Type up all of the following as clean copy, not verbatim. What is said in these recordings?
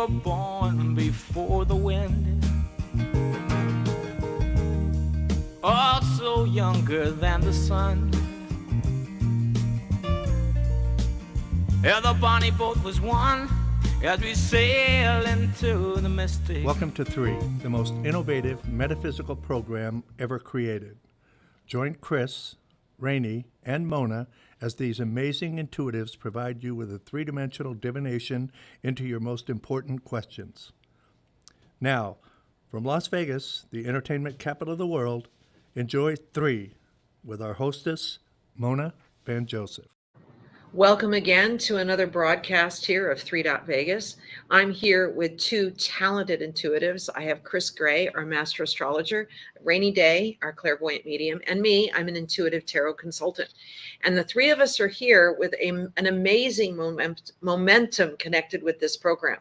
were born before the wind, also younger than the sun. Yeah, the bonnie boat was one as we sail into the mystic. Welcome to Three, the most innovative metaphysical program ever created. Join Chris, Rainey, and Mona as these amazing intuitives provide you with a three-dimensional divination into your most important questions. Now, from Las Vegas, the entertainment capital of the world, enjoy Three with our hostess, Mona Van Joseph. Welcome again to another broadcast here of three.vegas. I'm here with two talented intuitives. I have Chris Gray, our master astrologer, Rainy Day, our clairvoyant medium, and me, I'm an intuitive tarot consultant. And the three of us are here with an amazing momentum connected with this program.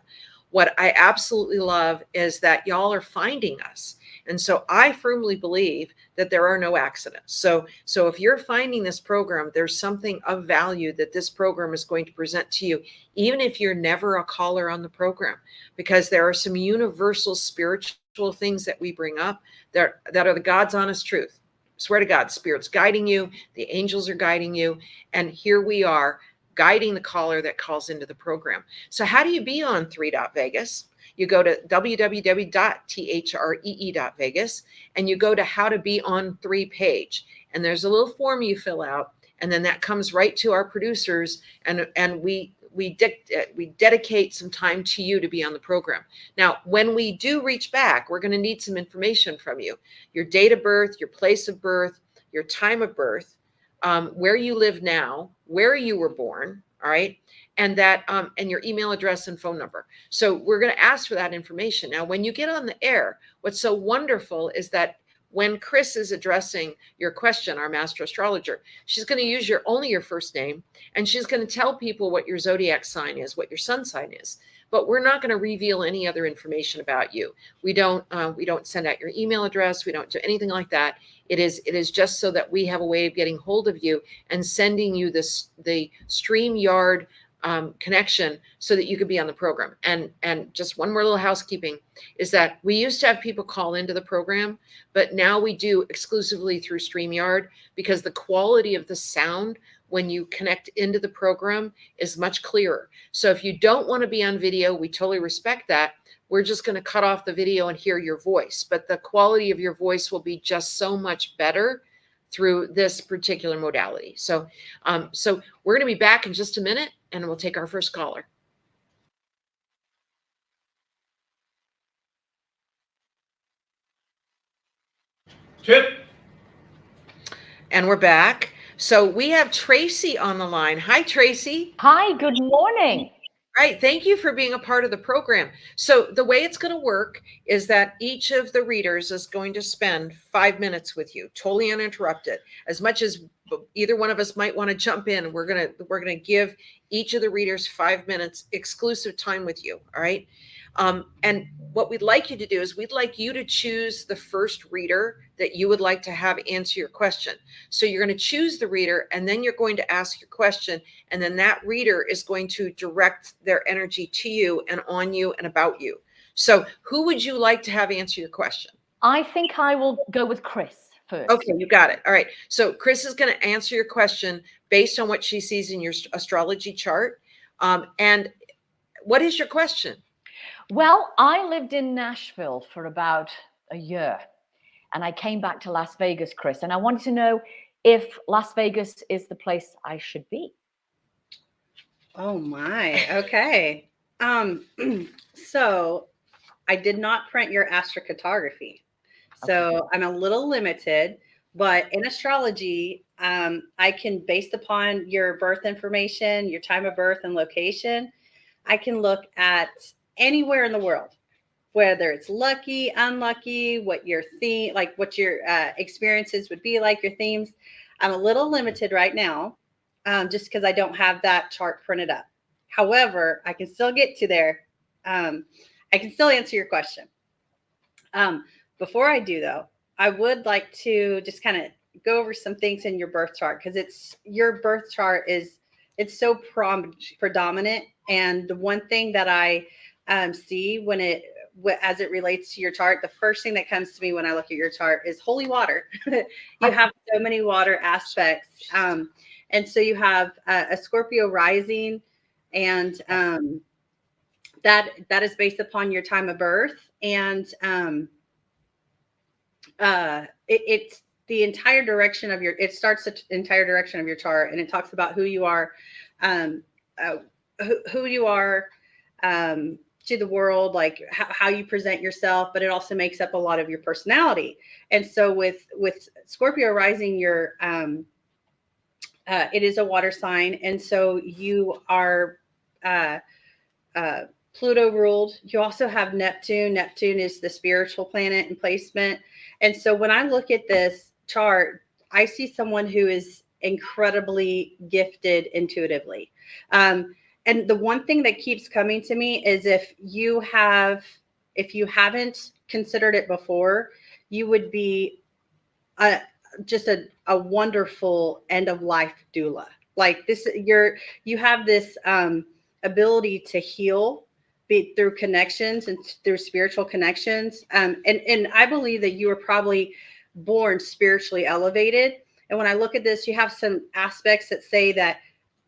What I absolutely love is that y'all are finding us. And so I firmly believe that there are no accidents. So if you're finding this program, there's something of value that this program is going to present to you, even if you're never a caller on the program, because there are some universal spiritual things that we bring up that are the God's honest truth. Swear to God, Spirit's guiding you, the angels are guiding you, and here we are guiding the caller that calls into the program. So how do you be on three.vegas? You go to www.three.vegas and you go to how to be on three page. And there's a little form you fill out, and then that comes right to our producers, and we dedicate some time to you to be on the program. Now, when we do reach back, we're going to need some information from you. Your date of birth, your place of birth, your time of birth, where you live now, where you were born, all right, and that and your email address and phone number. So we're going to ask for that information. Now, when you get on the air, what's so wonderful is that when Chris is addressing your question, our master astrologer, she's going to use only your first name, and she's going to tell people what your zodiac sign is, what your sun sign is. But we're not going to reveal any other information about you. We don't send out your email address. We don't do anything like that. It is just so that we have a way of getting hold of you and sending you the StreamYard connection so that you could be on the program. And just one more little housekeeping is that we used to have people call into the program, but now we do exclusively through StreamYard because the quality of the sound when you connect into the program is much clearer. So if you don't want to be on video, we totally respect that. We're just going to cut off the video and hear your voice, but the quality of your voice will be just so much better through this particular modality. So we're going to be back in just a minute, and we'll take our first caller. Chip. And we're back. So we have Tracy on the line. Hi, Tracy. Hi, good morning. All right, thank you for being a part of the program. So the way it's going to work is that each of the readers is going to spend 5 minutes with you, totally uninterrupted. As much as either one of us might want to jump in, we're going to give each of the readers 5 minutes exclusive time with you. All right. And what we'd like you to do is we'd like you to choose the first reader that you would like to have answer your question. So you're going to choose the reader, and then you're going to ask your question, and then that reader is going to direct their energy to you and on you and about you. So who would you like to have answer your question? I think I will go with Chris first. Okay, you got it. All right. So Chris is going to answer your question based on what she sees in your astrology chart. And what is your question? Well, I lived in Nashville for about a year, and I came back to Las Vegas, Chris, and I wanted to know if Las Vegas is the place I should be. Oh my, okay. So I did not print your astrocartography, so I'm a little limited, but in astrology, I can, based upon your birth information, your time of birth and location, I can look at anywhere in the world, whether it's lucky, unlucky, what your theme, like what your experiences would be like, your themes. I'm a little limited right now, just because I don't have that chart printed up. However, I can still get to there. I can still answer your question. Before I do, though, I would like to just kind of go over some things in your birth chart, because your birth chart is, it's so predominant. And the one thing that I see as it relates to your chart, the first thing that comes to me when I look at your chart is holy water. You have so many water aspects. And so you have a Scorpio rising, and that is based upon your time of birth. And it's the entire direction of it starts the entire direction of your chart, and it talks about who you are, who you are to the world, like how you present yourself, but it also makes up a lot of your personality. And so with Scorpio rising, it is a water sign, and so you are Pluto ruled. You also have Neptune. Neptune is the spiritual planet and placement. And so when I look at this chart, I see someone who is incredibly gifted intuitively. And the one thing that keeps coming to me is if you haven't considered it before, you would be just a wonderful end of life doula. Like this, you have this ability to heal through connections and through spiritual connections. And I believe that you were probably born spiritually elevated. And when I look at this, you have some aspects that say that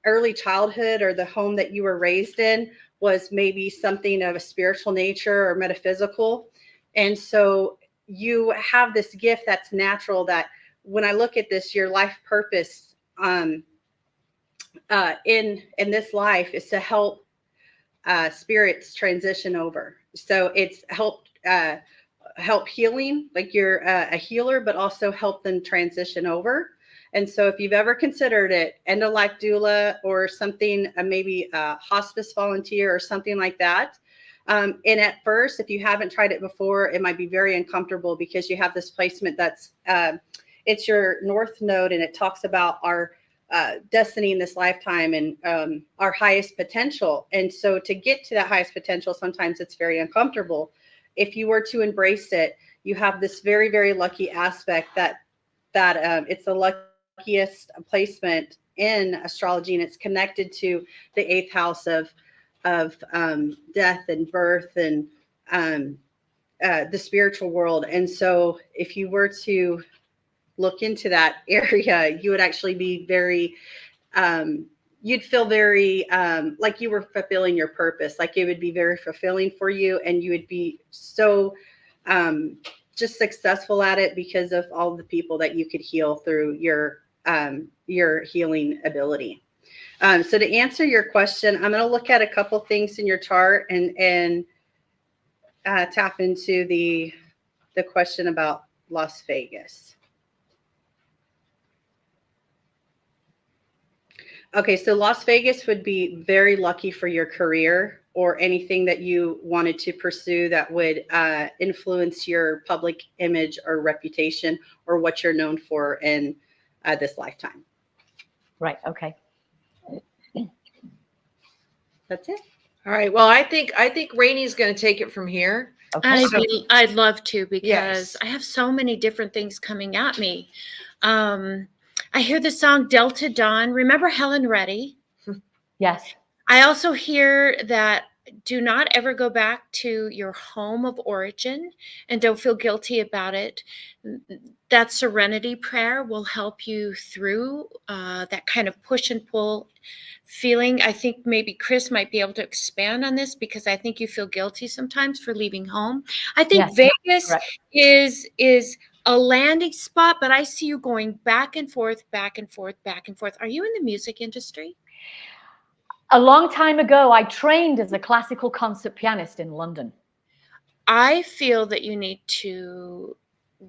early childhood or the home that you were raised in was maybe something of a spiritual nature or metaphysical. And so you have this gift that's natural, that when I look at this, your life purpose in this life is to help spirits transition over. So it's help healing, like you're a healer, but also help them transition over. And so if you've ever considered it, end of life doula or something, maybe a hospice volunteer or something like that. And at first, if you haven't tried it before, it might be very uncomfortable because you have this placement that's it's your north node, and it talks about our destiny in this lifetime and our highest potential. And so to get to that highest potential, sometimes it's very uncomfortable. If you were to embrace it, you have this very, very lucky aspect that it's the luckiest placement in astrology, and it's connected to the 8th house of death and birth and the spiritual world. And so if you were to look into that area, you would actually be very, you'd feel very like you were fulfilling your purpose. Like it would be very fulfilling for you, and you would be so just successful at it because of all the people that you could heal through your healing ability. So to answer your question, I'm going to look at a couple things in your chart and tap into the question about Las Vegas. Okay, so Las Vegas would be very lucky for your career or anything that you wanted to pursue that would influence your public image or reputation or what you're known for in this lifetime. Right. Okay. That's it. All right. Well, I think Rainey's going to take it from here. Okay. I'd love to, because Yes. I have so many different things coming at me. I hear the song Delta Dawn. Remember Helen Reddy? Yes. I also hear that do not ever go back to your home of origin and don't feel guilty about it. That serenity prayer will help you through that kind of push and pull feeling. I think maybe Chris might be able to expand on this, because I think you feel guilty sometimes for leaving home. I think Yes, Vegas correct. is a landing spot, but I see you going back and forth, back and forth, back and forth. Are you in the music industry? A long time ago, I trained as a classical concert pianist in London. I feel that you need to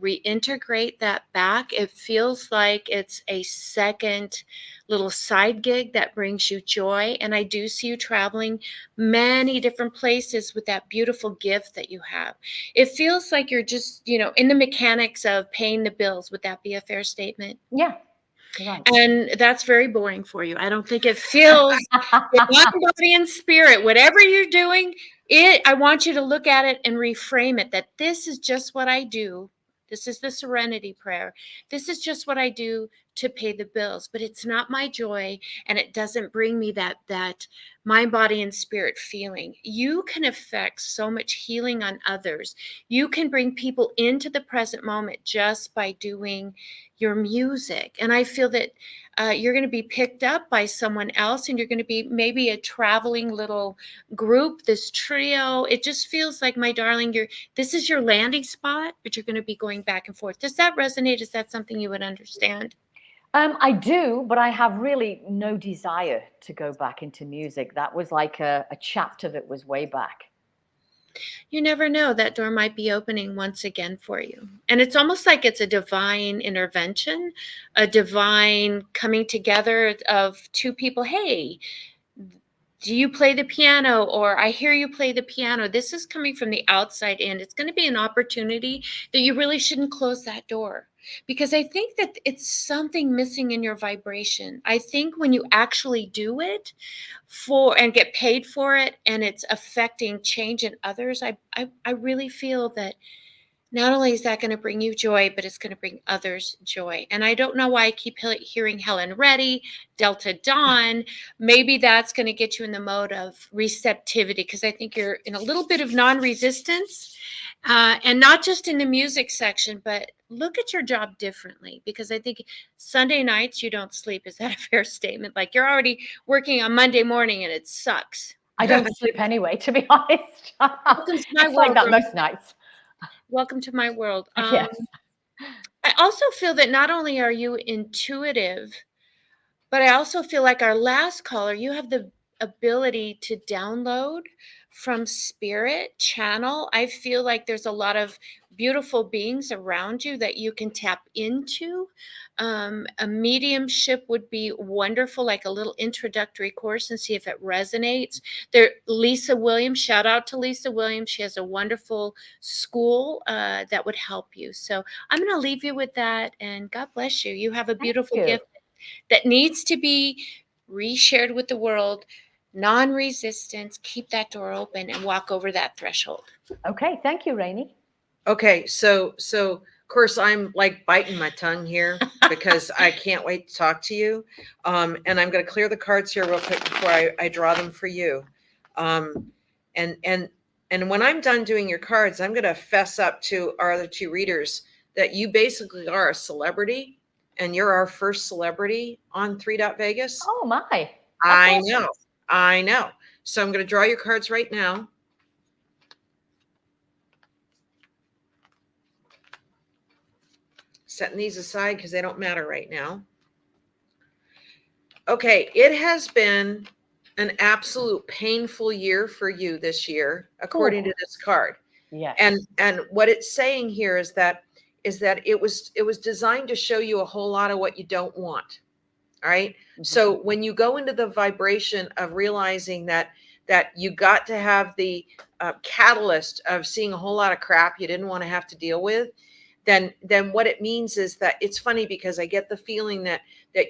reintegrate that back. It feels like it's a second little side gig that brings you joy. And I do see you traveling many different places with that beautiful gift that you have. It feels like you're just, in the mechanics of paying the bills. Would that be a fair statement? Yeah. Right. And that's very boring for you. I don't think it feels your mind, body, and spirit. Whatever you're doing, I want you to look at it and reframe it, that this is just what I do This is the serenity prayer. This is just what I do to pay the bills, but it's not my joy, and it doesn't bring me that mind, body, and spirit feeling. You can affect so much healing on others. You can bring people into the present moment just by doing your music. And I feel that you're going to be picked up by someone else, and you're going to be maybe a traveling little group, this trio. It just feels like, my darling, this is your landing spot, but you're going to be going back and forth. Does that resonate? Is that something you would understand? I do, but I have really no desire to go back into music. That was like a chapter that was way back. You never know, that door might be opening once again for you. And it's almost like it's a divine intervention, a divine coming together of two people. Hey, do you play the piano? Or I hear you play the piano. This is coming from the outside in. It's going to be an opportunity that you really shouldn't close that door, because I think that it's something missing in your vibration. I think when you actually do it and get paid for it, and it's affecting change in others, I really feel that not only is that going to bring you joy, but it's going to bring others joy. And I don't know why I keep hearing Helen Reddy, Delta Dawn. Maybe that's going to get you in the mode of receptivity, because I think you're in a little bit of non-resistance, and not just in the music section, but look at your job differently, because I think Sunday nights you don't sleep. Is that a fair statement? Like, you're already working on Monday morning and it sucks. I don't sleep anyway, to be honest. Welcome to my It's like world, that girl. most nights. Welcome to my world. Yes. I also feel that not only are you intuitive, but I also feel like our last caller, you have the ability to download from spirit channel. I feel like there's a lot of beautiful beings around you that you can tap into. A mediumship would be wonderful, like a little introductory course, and see if it resonates. Lisa Williams, shout out to Lisa Williams. She has a wonderful school that would help you. So I'm going to leave you with that, and God bless you. You have a beautiful gift that needs to be reshared with the world. Non-resistance, keep that door open and walk over that threshold. Okay, thank you, Rainey. Okay, so of course I'm like biting my tongue here because I can't wait to talk to you. And I'm going to clear the cards here real quick before I draw them for you. And when I'm done doing your cards, I'm going to fess up to our other two readers that you basically are a celebrity, and you're our first celebrity on three.vegas. Oh my! I know. So I'm going to draw your cards right now. Setting these aside because they don't matter right now. Okay, it has been an absolute painful year for you this year, according to this card. Yes. And what it's saying here is that it was designed to show you a whole lot of what you don't want. All right. Mm-hmm. So when you go into the vibration of realizing that you got to have the catalyst of seeing a whole lot of crap you didn't want to have to deal with, then what it means is that it's funny because I get the feeling that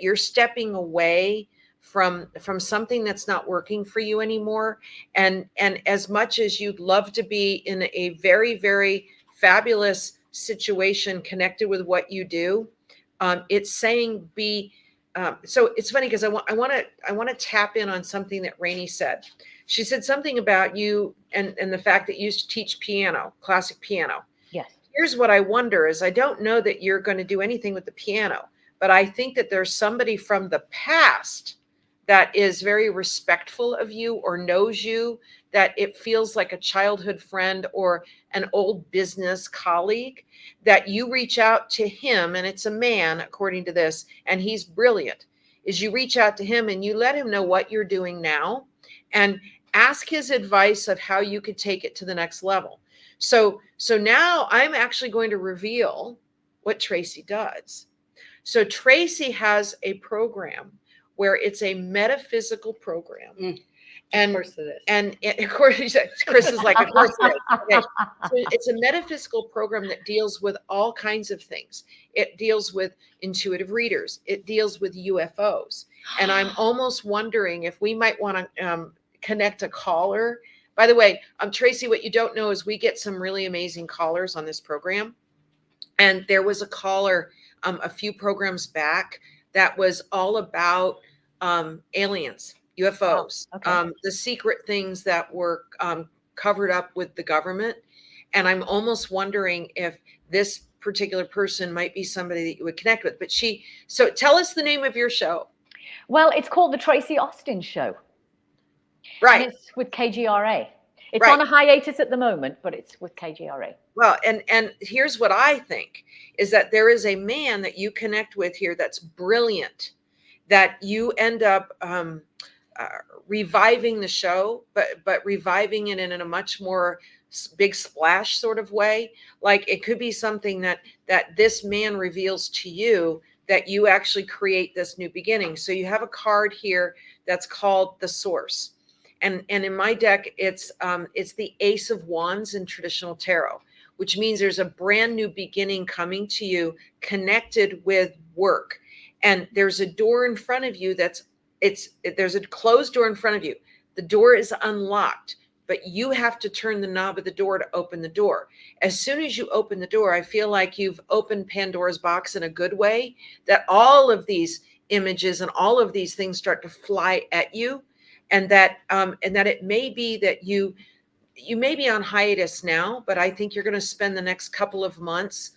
you're stepping away from something that's not working for you anymore. And as much as you'd love to be in a very, very fabulous situation connected with what you do, it's saying be. So it's funny because I want to tap in on something that Rainey said. She said something about you and the fact that you used to teach piano, classic piano. Yes. Here's what I wonder is I don't know that you're going to do anything with the piano, but I think that there's somebody from the past that is very respectful of you or knows you, that it feels like a childhood friend or an old business colleague, that you reach out to him, and it's a man, according to this, and he's brilliant, is you reach out to him and you let him know what you're doing now and ask his advice of how you could take it to the next level. So now I'm actually going to reveal what Tracy does. So Tracy has a program where it's a metaphysical program. And, of course it is. And of course, Chris is like, of course it is. Okay. So it's a metaphysical program that deals with all kinds of things. It deals with intuitive readers. It deals with UFOs. And I'm almost wondering if we might want to connect a caller. By the way, Tracy, what you don't know is we get some really amazing callers on this program. And there was a caller a few programs back that was all about aliens, UFOs, okay. the secret things that were covered up with the government. And I'm almost wondering if this particular person might be somebody that you would connect with. So tell us the name of your show. Well, it's called the Tracy Austin Show. Right. And it's with KGRA. It's Right. on a hiatus at the moment, but it's with KGRA. Well, and here's what I think is that there is a man that you connect with here that's brilliant, that you end up reviving the show, but reviving it in a much more big splash sort of way. Like it could be something that this man reveals to you, that you actually create this new beginning. So you have a card here that's called the Source. And in my deck, it's the Ace of Wands in traditional tarot, which means there's a brand new beginning coming to you connected with work. And there's a door in front of you there's a closed door in front of you. The door is unlocked, but you have to turn the knob of the door to open the door. As soon as you open the door, I feel like you've opened Pandora's box in a good way, that all of these images and all of these things start to fly at you. And that it may be that you may be on hiatus now, but I think you're going to spend the next couple of months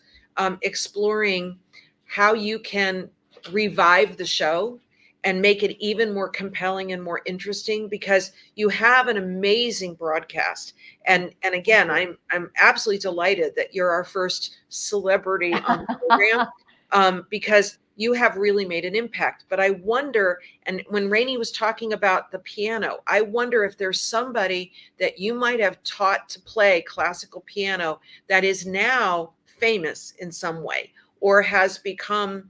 exploring how you can revive the show and make it even more compelling and more interesting, because you have an amazing broadcast. And again, I'm absolutely delighted that you're our first celebrity on the program, because you have really made an impact. But I wonder, and when Rainey was talking about the piano, I wonder if there's somebody that you might have taught to play classical piano that is now famous in some way, or has become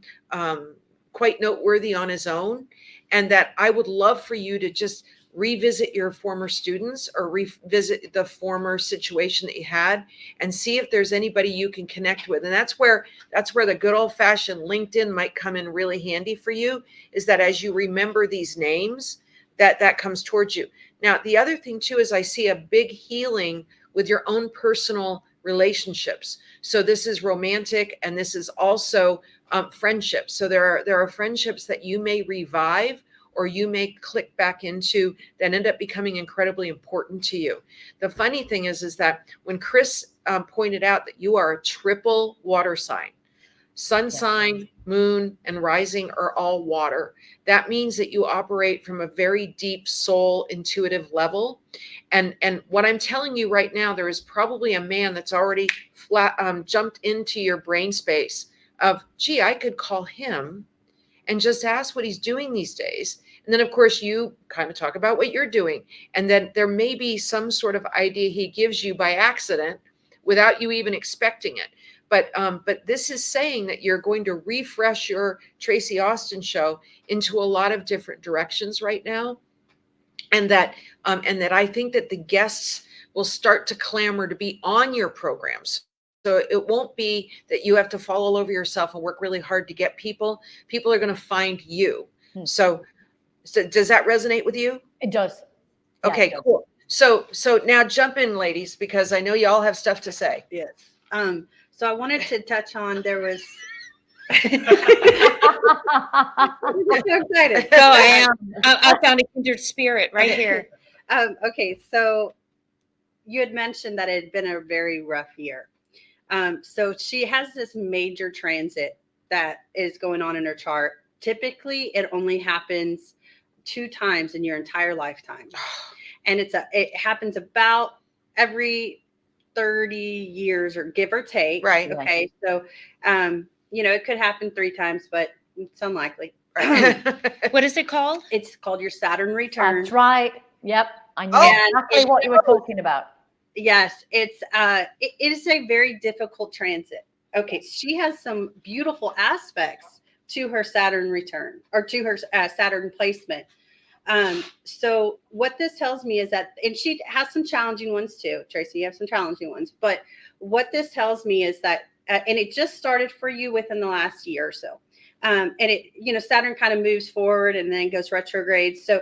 quite noteworthy on his own. And that I would love for you to just revisit your former students or revisit the former situation that you had, and see if there's anybody you can connect with. And that's where the good old fashioned LinkedIn might come in really handy for you, is that as you remember these names, that comes towards you. Now, the other thing too is I see a big healing with your own personal relationships. So this is romantic, and this is also friendships. So there are friendships that you may revive, or you may click back into, that end up becoming incredibly important to you. The funny thing is that when Chris pointed out that you are a triple water sign, sun sign, moon, and rising are all water. That means that you operate from a very deep soul intuitive level. And what I'm telling you right now, there is probably a man that's already jumped into your brain space of, gee, I could call him and just ask what he's doing these days. And then, of course, you kind of talk about what you're doing. And then there may be some sort of idea he gives you by accident without you even expecting it. But this is saying that you're going to refresh your Tracy Austin show into a lot of different directions right now. And that I think that the guests will start to clamor to be on your programs. So it won't be that you have to fall all over yourself and work really hard to get people. People are going to find you. So does that resonate with you? It does. Yeah, Okay, it does. cool. So now jump in, ladies, because I know you all have stuff to say. Yes. So I wanted to touch on, there was I'm so excited. So I am. I found a kindred spirit right here. Okay, so you had mentioned that it had been a very rough year. So she has this major transit that is going on in her chart. Typically, it only happens 2 times in your entire lifetime. And it happens about every 30 years, or give or take. Right. Okay. So, it could happen 3 times, but it's unlikely. What is it called? It's called your Saturn return. That's right. Yep. I knew Oh, exactly what you were talking about. Yes, it is a very difficult transit. Okay, she has some beautiful aspects to her Saturn return, or to her Saturn placement. So what this tells me is that, and she has some challenging ones too, Tracy, you have some challenging ones, but what this tells me is that, and it just started for you within the last year or so. And it, Saturn kind of moves forward and then goes retrograde. So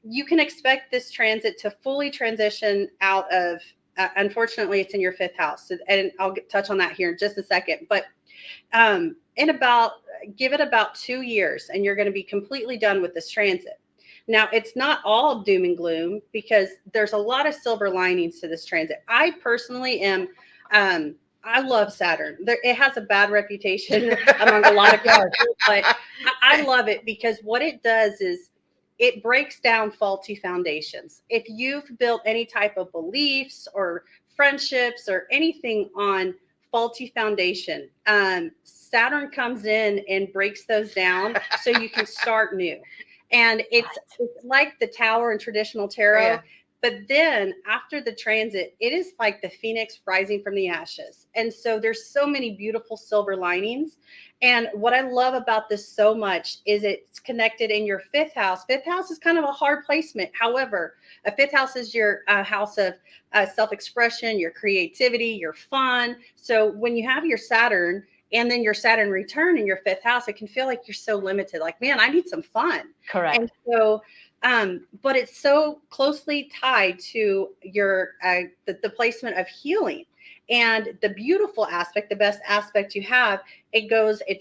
you can expect this transit to fully transition out of Unfortunately, it's in your 5th house, and I'll touch on that here in just a second. But give it about 2 years, and you're going to be completely done with this transit. Now, it's not all doom and gloom, because there's a lot of silver linings to this transit. I personally am. I love Saturn. It has a bad reputation among a lot of people, but I love it because what it does is it breaks down faulty foundations. If you've built any type of beliefs or friendships or anything on faulty foundation, Saturn comes in and breaks those down so you can start new. And it's like the tower in traditional tarot. Yeah. But then after the transit, it is like the phoenix rising from the ashes. And so there's so many beautiful silver linings. And what I love about this so much is it's connected in your 5th house. 5th house is kind of a hard placement. However, a 5th house is your house of self-expression, your creativity, your fun. So when you have your Saturn and then your Saturn return in your 5th house, it can feel like you're so limited. Like, man, I need some fun. Correct. And so, but it's so closely tied to your the placement of healing. And the beautiful aspect, the best aspect you have, it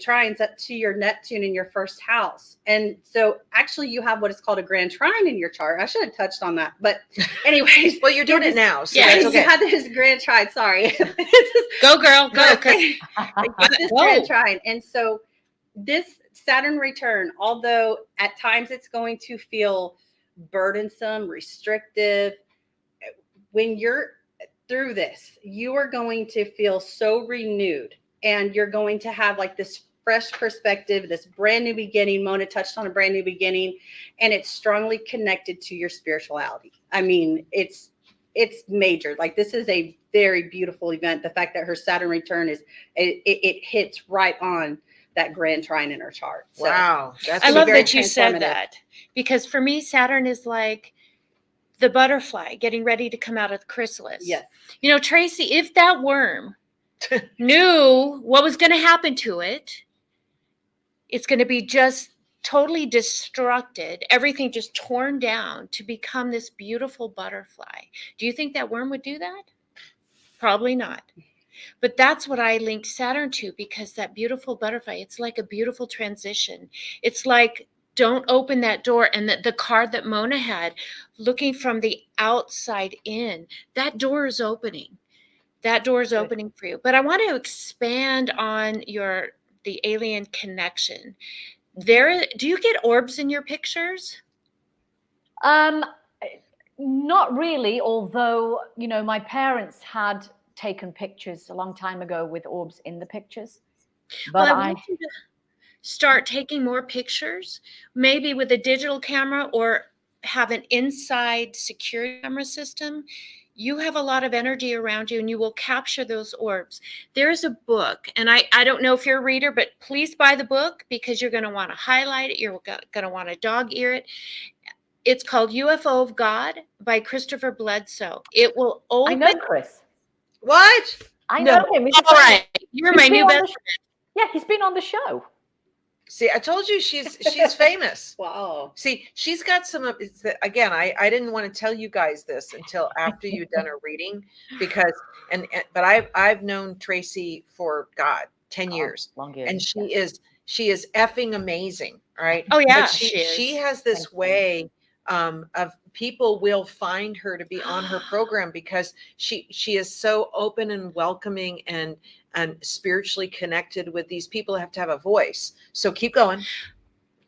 trines up to your Neptune in your 1st house. And so actually you have what is called a grand trine in your chart. I should have touched on that. But anyways. Well, you're doing it now. So Yeah, that's okay. you had this grand trine. Sorry. Go, girl, go. This grand trine. And so this Saturn return, although at times it's going to feel burdensome, restrictive, when you're through this, you are going to feel so renewed, and you're going to have like this fresh perspective, this brand new beginning. Mona touched on a brand new beginning, and it's strongly connected to your spirituality. I mean, it's major. Like, this is a very beautiful event. The fact that her Saturn return it hits right on that grand trine in her chart. So, Wow. I love very that you said transformative. that, because for me, Saturn is like the butterfly getting ready to come out of the chrysalis. Yes. You know, Tracy, if that worm knew what was going to happen to it, it's going to be just totally destructed, everything just torn down to become this beautiful butterfly. Do you think that worm would do that? Probably not. But that's what I linked Saturn to, because that beautiful butterfly, it's like a beautiful transition. It's like, don't open that door. And the card that Mona had, looking from the outside in, that door is opening. That door is opening for you. But I want to expand on the alien connection. Do you get orbs in your pictures? Not really, although, you know, my parents had taken pictures a long time ago with orbs in the pictures. But Well, I want you to start taking more pictures, maybe with a digital camera, or have an inside security camera system. You have a lot of energy around you, and you will capture those orbs. There's a book, and I don't know if you're a reader, but please buy the book, because you're going to want to highlight it. You're going to want to dog ear it. It's called UFO of God by Christopher Bledsoe. It will open. I know Chris. What? I No. know him. All right, you're my new best. Yeah, he's been on the show. See, I told you she's famous. Wow. See, she's got some of again, I didn't want to tell you guys this until after you'd done a reading, because but I've known Tracy for 10 years. Long years. And she is effing amazing. All right. Oh yeah, But she has this way of people will find her to be on her program, because she is so open and welcoming and spiritually connected with these people who have to have a voice. So keep going.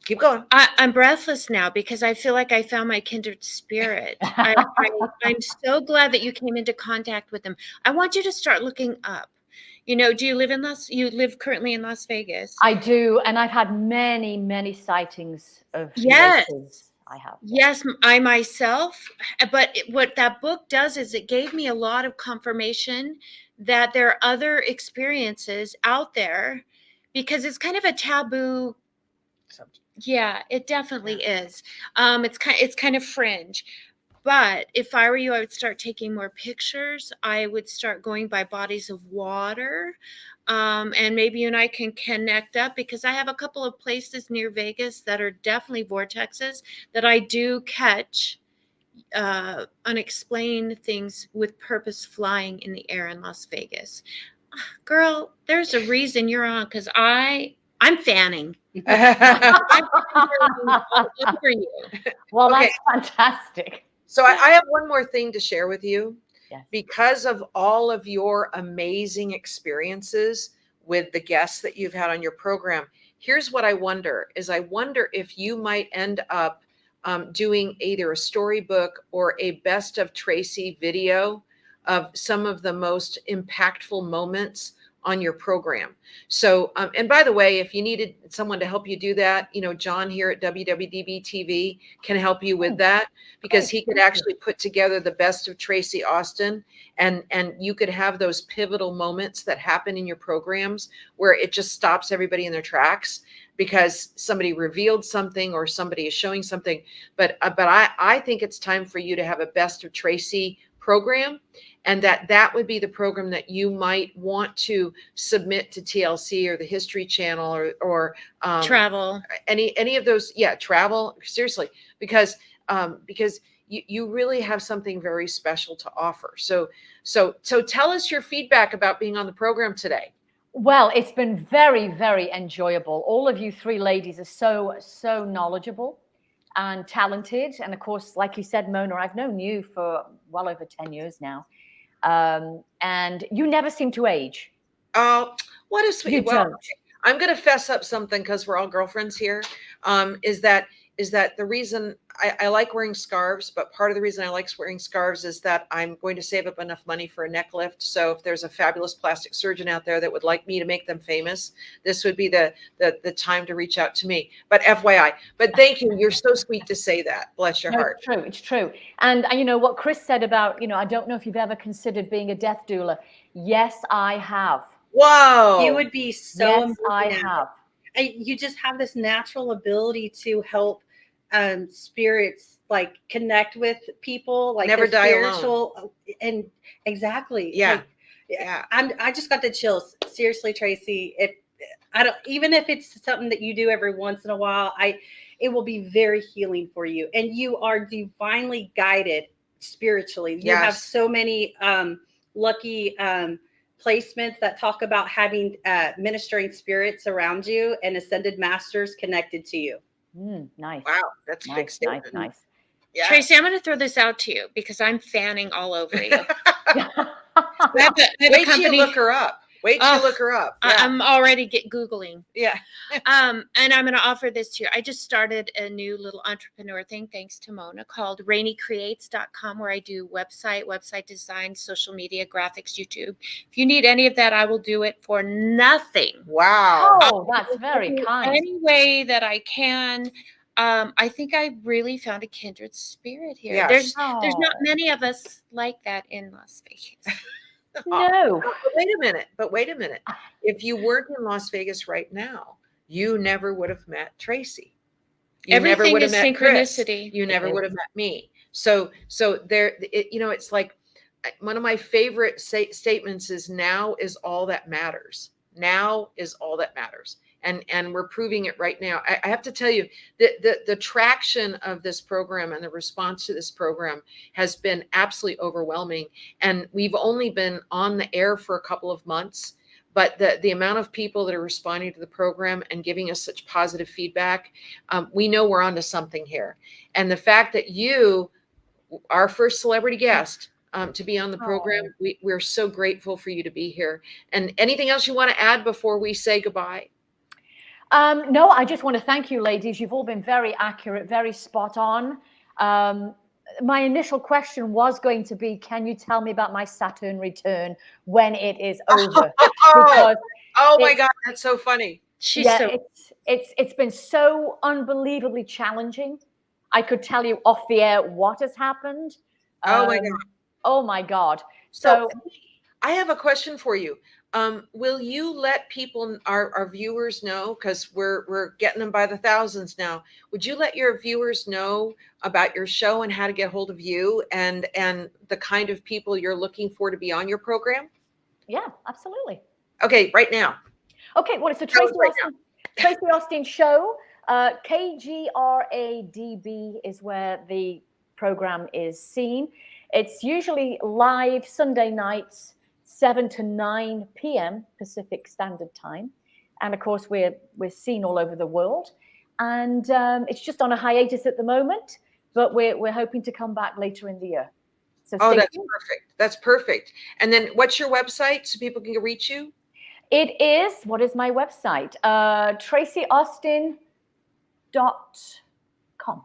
Keep going. I'm breathless now, because I feel like I found my kindred spirit. I'm so glad that you came into contact with them. I want you to start looking up. You know, do you live currently in Las Vegas? I do, and I've had many, many sightings of Yes. UFOs. I have. Yes, I myself. But what that book does is it gave me a lot of confirmation that there are other experiences out there, because it's kind of a taboo Subject. Yeah, it definitely is. It's kind of fringe. But if I were you, I would start taking more pictures. I would start going by bodies of water. And maybe you and I can connect up, because I have a couple of places near Vegas that are definitely vortexes that I do catch unexplained things with purpose flying in the air in Las Vegas. Girl, there's a reason you're on, because I'm fanning. I'm all over you. Well, Okay. that's fantastic. So I have one more thing to share with you. Yes. Because of all of your amazing experiences with the guests that you've had on your program, here's what I wonder if you might end up doing either a storybook or a best of Tracy video of some of the most impactful moments on your program. So, and by the way, if you needed someone to help you do that, John here at WWDBTV can help you with that, because he could actually put together the best of Tracy Austin, and you could have those pivotal moments that happen in your programs where it just stops everybody in their tracks because somebody revealed something or somebody is showing something. But I think it's time for you to have a best of Tracy program, and that would be the program that you might want to submit to TLC or the History Channel or Travel. any of those. Yeah, travel, seriously, because you really have something very special to offer. So tell us your feedback about being on the program today. Well, it's been very, very enjoyable. All of you three ladies are so knowledgeable and talented. And of course, like you said, Mona, I've known you for well over 10 years now. And you never seem to age. Oh, what a sweet. You Well, don't. I'm going to fess up something because we're all girlfriends here. Is that the reason I like wearing scarves, but part of the reason I like wearing scarves is that I'm going to save up enough money for a neck lift. So if there's a fabulous plastic surgeon out there that would like me to make them famous, this would be the time to reach out to me. But FYI, but thank you. You're so sweet to say that. Bless your heart. It's true. It's true. And you know what Chris said about, I don't know if you've ever considered being a death doula. Yes, I have. Whoa. You would be so Yes, I amazing. have. You just have this natural ability to help spirits like connect with people, like Never die alone. spiritual, and exactly. Yeah. Like, Yeah. I just got the chills. Seriously, Tracy. Even if it's something that you do every once in a while, it will be very healing for you. And you are divinely guided spiritually. You have Yes. so many lucky placements that talk about having ministering spirits around you and ascended masters connected to you. Nice. Wow, that's a big Nice, statement. nice. Yeah. Tracy, I'm going to throw this out to you because I'm fanning all over you. I have a Wait till company. you look her up. Wait till you Oh, look her up. Yeah. I'm already Googling. Yeah. And I'm going to offer this to you. I just started a new little entrepreneur thing, thanks to Mona, called rainycreates.com, where I do website design, social media, graphics, YouTube. If you need any of that, I will do it for nothing. Wow. Oh, that's very kind. Any way that I can. I think I really found a kindred spirit here. Yes. There's not many of us like that in Las Vegas. No. But wait a minute. If you weren't in Las Vegas right now, you never would have met Tracy. You never Everything would have is met Chris. synchronicity. You never would have met me. So there, it's like one of my favorite statements is now is all that matters. Now is all that matters. And we're proving it right now. I have to tell you that the traction of this program and the response to this program has been absolutely overwhelming. And we've only been on the air for a couple of months, but the amount of people that are responding to the program and giving us such positive feedback, we know we're onto something here. And the fact that you, our first celebrity guest, to be on the program, we're so grateful for you to be here. And anything else you want to add before we say goodbye? No, I just want to thank you, ladies. You've all been very accurate, very spot on. My initial question was going to be, can you tell me about my Saturn return when it is over? Because oh my God, that's so funny. It's been so unbelievably challenging. I could tell you off the air what has happened. Oh my God. Oh my God. So I have a question for you. Will you let people, our viewers know, because we're getting them by the thousands now. Would you let your viewers know about your show and how to get hold of you and the kind of people you're looking for to be on your program? Yeah, absolutely. Okay, right now. Okay, well, it's the Tracy Austin show. KGRADB is where the program is seen. It's usually live Sunday nights, 7 to 9 p.m. Pacific Standard Time. And of course, we're seen all over the world. And it's just on a hiatus at the moment, but we're hoping to come back later in the year. So Oh, that's tuned. perfect. That's perfect. And then what's your website so people can reach you? It is, what is my website? TracyAustin.com.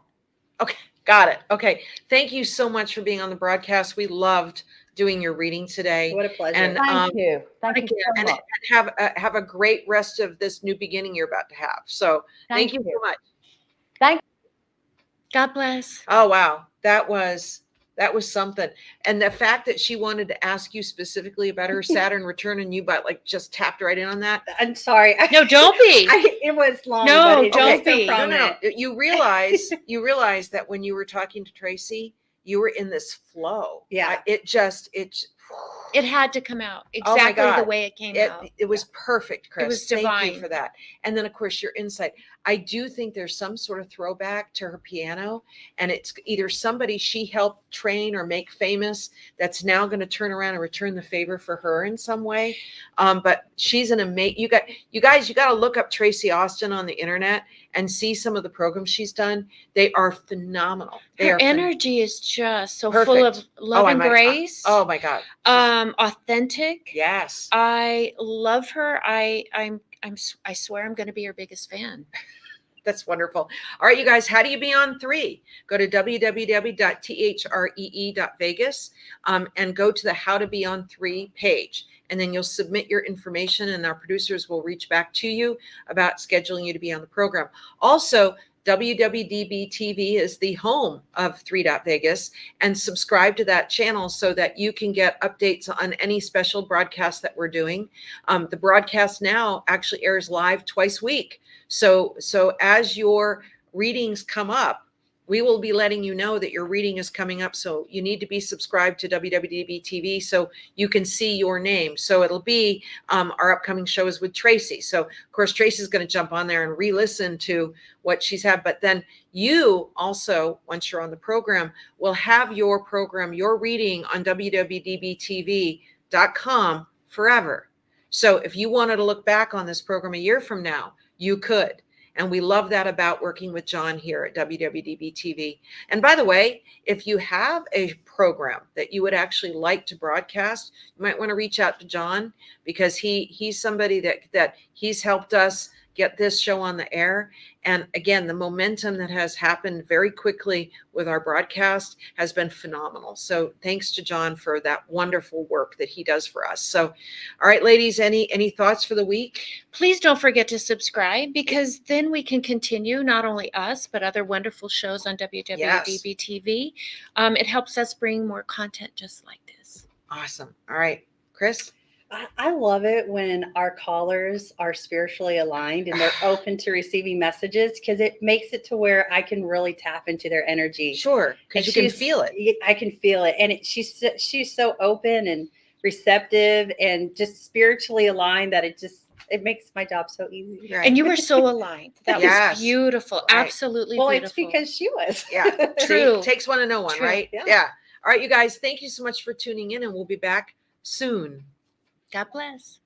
Okay, got it. Okay. Thank you so much for being on the broadcast. We loved doing your reading today. What a pleasure. And Thank you. Thank you so much. And have a great rest of this new beginning you're about to have. So thank you so much. Thank you. God bless. Oh, wow. That was something. And the fact that she wanted to ask you specifically about her Saturn return and you like just tapped right in on that. I'm sorry. No, don't be. It was long. No, but it don't was so be. No. prominent. You realize that when you were talking to Tracy, you were in this flow. Yeah. It had to come out Oh my exactly the God. way it came out. It was perfect, Chris. It was Thank you divine. for that. And then, of course, your insight. I do think there's some sort of throwback to her piano, and it's either somebody she helped train or make famous that's now going to turn around and return the favor for her in some way. But she's an amazing. You guys, you got to look up Tracy Austin on the internet and see some of the programs she's done. They are phenomenal. Her energy is just so Perfect. full of love and grace. Oh my God. Authentic. Yes. I love her. I swear I'm going to be her biggest fan. That's wonderful. All right, you guys, how do you be on 3? Go to www.three.vegas and go to the How to Be on 3 page. And then you'll submit your information and our producers will reach back to you about scheduling you to be on the program. Also, WWDBTV is the home of 3.vegas, and subscribe to that channel so that you can get updates on any special broadcasts that we're doing. The broadcast now actually airs live twice a week. So as your readings come up, we will be letting you know that your reading is coming up. So you need to be subscribed to WWDBTV so you can see your name. So it'll be our upcoming shows with Tracy. So of course, Tracy's going to jump on there and re-listen to what she's had. But then you also, once you're on the program, will have your program, your reading on WWDBTV.com forever. So if you wanted to look back on this program a year from now, you could. And we love that about working with John here at WWDB-TV. And by the way, if you have a program that you would actually like to broadcast, you might want to reach out to John, because he's somebody that he's helped us get this show on the air. And again, the momentum that has happened very quickly with our broadcast has been phenomenal. So thanks to John for that wonderful work that he does for us. So, all right, ladies, any thoughts for the week? Please don't forget to subscribe, because then we can continue, not only us, but other wonderful shows on WWDBTV. It helps us bring more content just like this. Awesome. All right, Chris? I love it when our callers are spiritually aligned and they're open to receiving messages, because it makes it to where I can really tap into their energy. Sure, because you can feel it. I can feel it. And she's so open and receptive and just spiritually aligned that it makes my job so easy. Right. And you were so aligned. That was beautiful. Right. Absolutely beautiful. It's because she was. Yeah, true. Takes one to know one, True. Right? Yeah. All right, you guys, thank you so much for tuning in, and we'll be back soon. God bless.